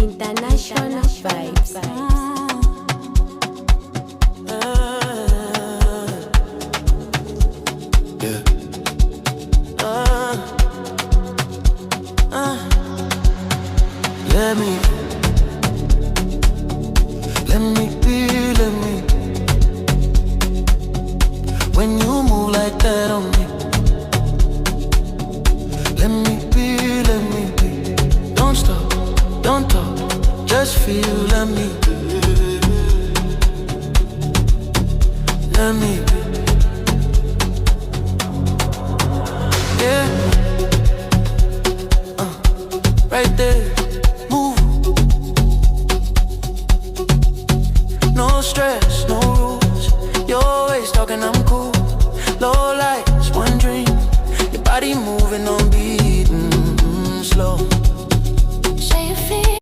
International vibes. Yeah. Let me be. When you move like that on